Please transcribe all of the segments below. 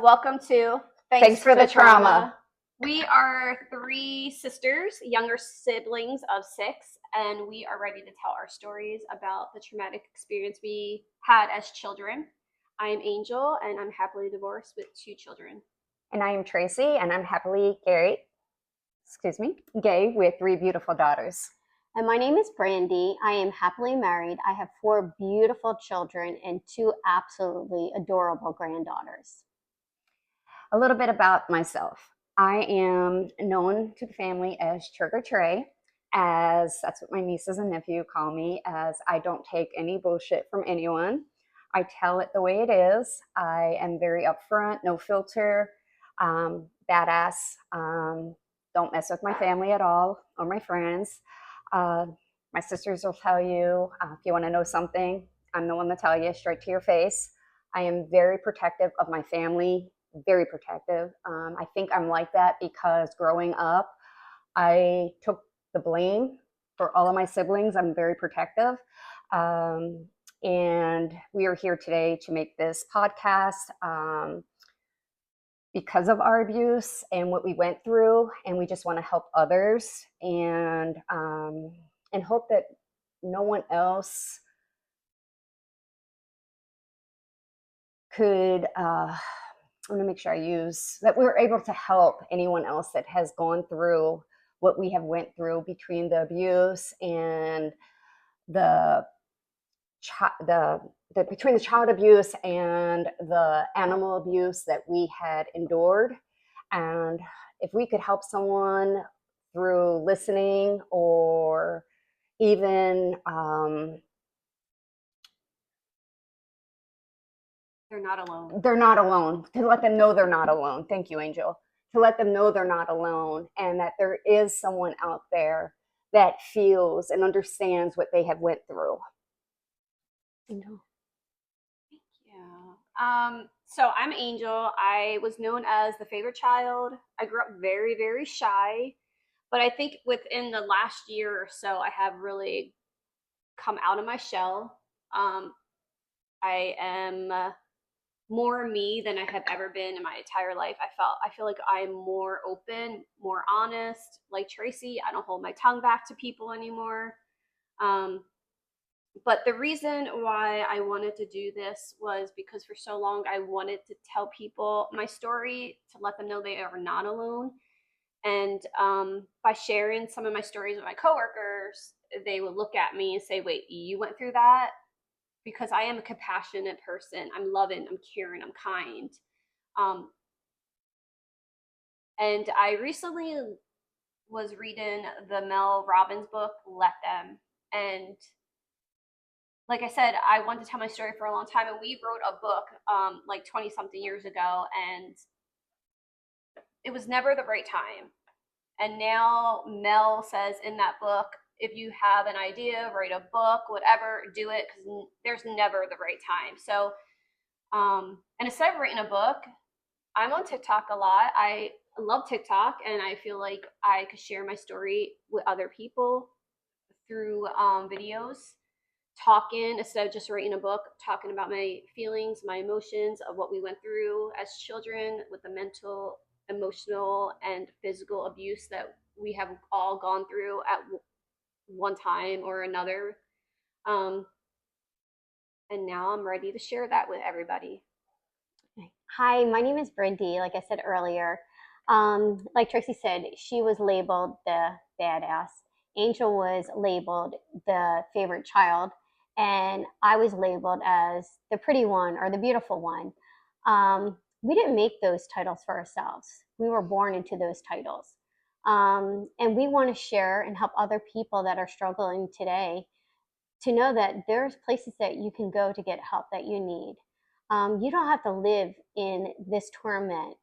welcome to Thanks for the trauma. We are three sisters, younger siblings of six, and we are ready to tell our stories about the traumatic experience we had as children. I'm Angel, and I'm happily divorced with 2 children. And I am Tracy, and I'm happily gay with 3 beautiful daughters. And my name is Brandy. I am happily married. I have 4 beautiful children and 2 absolutely adorable granddaughters. A little bit about myself. I am known to the family as Trigger Trey, as that's what my nieces and nephew call me, as I don't take any bullshit from anyone. I tell it the way it is. I am very upfront, no filter, badass. Don't mess with my family at all or my friends. My sisters will tell you, if you want to know something, I'm the one to tell you straight to your face. I am very protective of my family, very protective. I think I'm like that because growing up, I took the blame for all of my siblings. I'm very protective. And we are here today to make this podcast because of our abuse and what we went through, and we just want to help others and hope that no one else could I'm going to make sure that we're able to help anyone else that has gone through what we have went through between the abuse and between the child abuse and the animal abuse that we had endured. And if we could help someone through listening or even They're not alone. They're not alone. To let them know they're not alone. Thank you, Angel. To let them know they're not alone and that there is someone out there that feels and understands what they have went through. Angel. Thank you. So I'm Angel. I was known as the favorite child. I grew up very, very shy, but I think within the last year or so, I have really come out of my shell. I am more me than I have ever been in my entire life. I feel like I'm more open, more honest. Like Tracy, I don't hold my tongue back to people anymore. But the reason why I wanted to do this was because for so long I wanted to tell people my story to let them know they are not alone. And by sharing some of my stories with my coworkers, they would look at me and say, wait, you went through that? Because I am a compassionate person. I'm loving, I'm caring, I'm kind. And I recently was reading the Mel Robbins book, Let Them. And like I said, I wanted to tell my story for a long time. And we wrote a book like 20 something years ago. And it was never the right time. And now Mel says in that book, if you have an idea, write a book, whatever, do it, because there's never the right time. So, and instead of writing a book, I'm on TikTok a lot. I love TikTok, and I feel like I could share my story with other people through videos, talking, instead of just writing a book, talking about my feelings, my emotions of what we went through as children with the mental, emotional, and physical abuse that we have all gone through at one time or another. And now I'm ready to share that with everybody. Hi, my name is Brandy. Like I said earlier, like Tracy said, she was labeled the badass. Angel was labeled the favorite child, and I was labeled as the pretty one or the beautiful one. We didn't make those titles for ourselves. We were born into those titles. And we want to share and help other people that are struggling today to know that there's places that you can go to get help that you need. You don't have to live in this torment.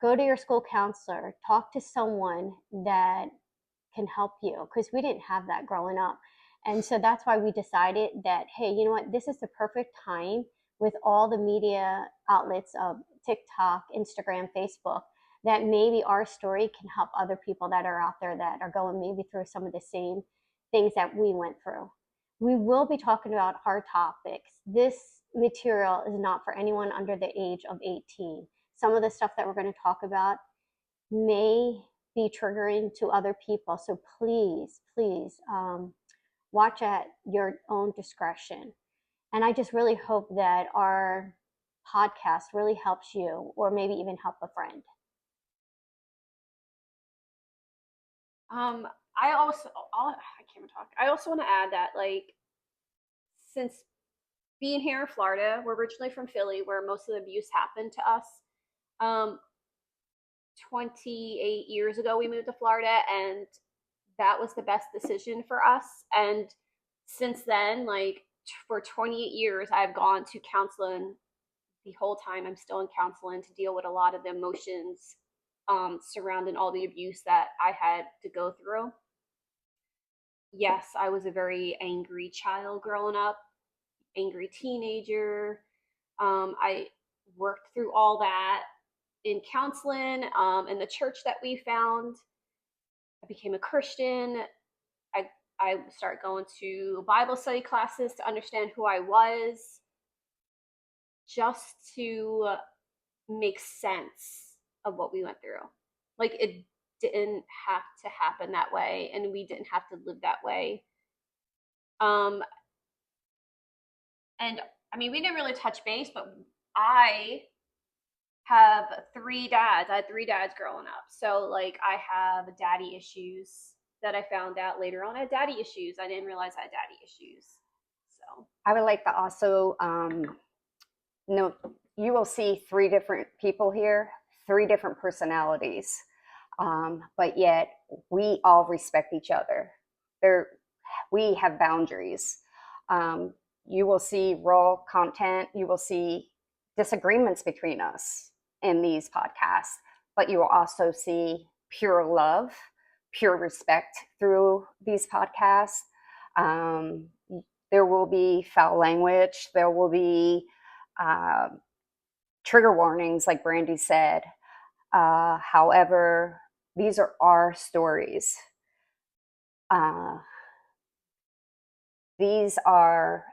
Go to your school counselor, talk to someone that can help you, because we didn't have that growing up. And so that's why we decided that, hey, you know what, this is the perfect time with all the media outlets of TikTok, Instagram, Facebook, that maybe our story can help other people that are out there that are going maybe through some of the same things that we went through. We will be talking about hard topics. This material is not for anyone under the age of 18. some of the stuff that we're going to talk about may be triggering to other people. So please, please watch at your own discretion. And I just really hope that our podcast really helps you, or maybe even help a friend. I also, I can't even talk. I also want to add that, like, since being here in Florida, we're originally from Philly, where most of the abuse happened to us. Um, 28 years ago, we moved to Florida, and that was the best decision for us. And since then, like, for 28 years, I've gone to counseling the whole time. I'm still in counseling to deal with a lot of the emotions surrounding all the abuse that I had to go through. Yes, I was a very angry child growing up, angry teenager. I worked through all that in counseling, in the church that we found. I became a Christian. I I started going to Bible study classes to understand who I was, just to make sense of what we went through. Like, it didn't have to happen that way, and we didn't have to live that way. Um, and I mean, we didn't really touch base, but I have three dads. I had three dads growing up. So, like, I have daddy issues that I found out later on. I had daddy issues. I didn't realize I had daddy issues. So, I would like to also note, you will see three different people here, three different personalities, but yet we all respect each other. We have boundaries. You will see raw content. You will see disagreements between us in these podcasts, but you will also see pure love, pure respect through these podcasts. There will be foul language. There will be trigger warnings, like Brandy said. However, these are our stories. These are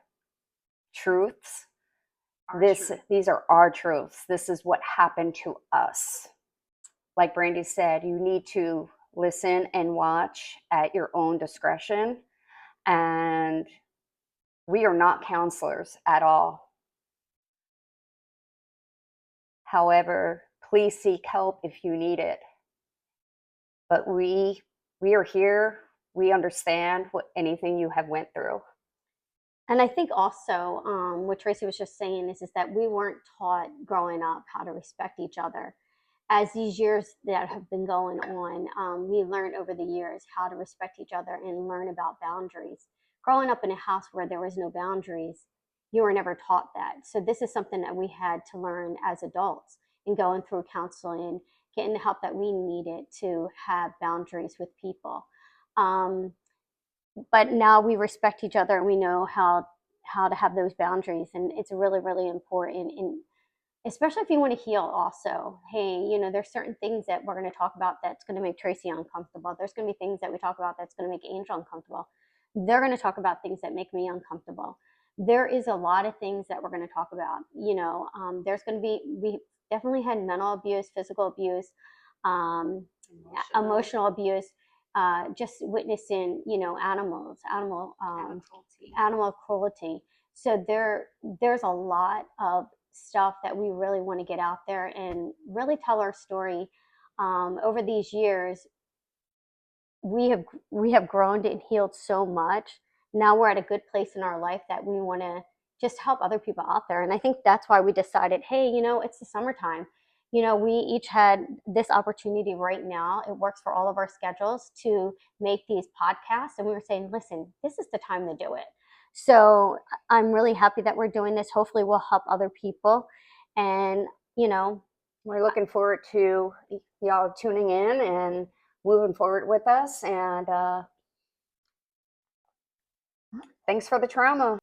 truths. These are our truths. This is what happened to us. Like Brandy said, you need to listen and watch at your own discretion. And we are not counselors at all. However, please seek help if you need it. But we are here. We understand anything you have went through. And I think also what Tracy was just saying is that we weren't taught growing up how to respect each other. As these years that have been going on, we learned over the years how to respect each other and learn about boundaries. Growing up in a house where there was no boundaries, you were never taught that. So this is something that we had to learn as adults, and going through counseling, getting the help that we needed to have boundaries with people. But now we respect each other, and we know how to have those boundaries, and it's really, really important. And especially if you want to heal also, hey, there's certain things that we're going to talk about that's going to make Tracy uncomfortable. There's going to be things that we talk about that's going to make Angel uncomfortable. They're going to talk about things that make me uncomfortable. There is a lot of things that we're going to talk about. There's going to be, we definitely had mental abuse, physical abuse, emotional abuse, just witnessing, animal cruelty. So there's a lot of stuff that we really want to get out there and really tell our story. Over these years, we have grown and healed so much. Now we're at a good place in our life that we want to just help other people out there. And I think that's why we decided, hey, it's the summertime. We each had this opportunity right now. It works for all of our schedules to make these podcasts. And we were saying, listen, this is the time to do it. So I'm really happy that we're doing this. Hopefully we'll help other people. And, we're looking forward to y'all tuning in and moving forward with us. And thanks for the trauma.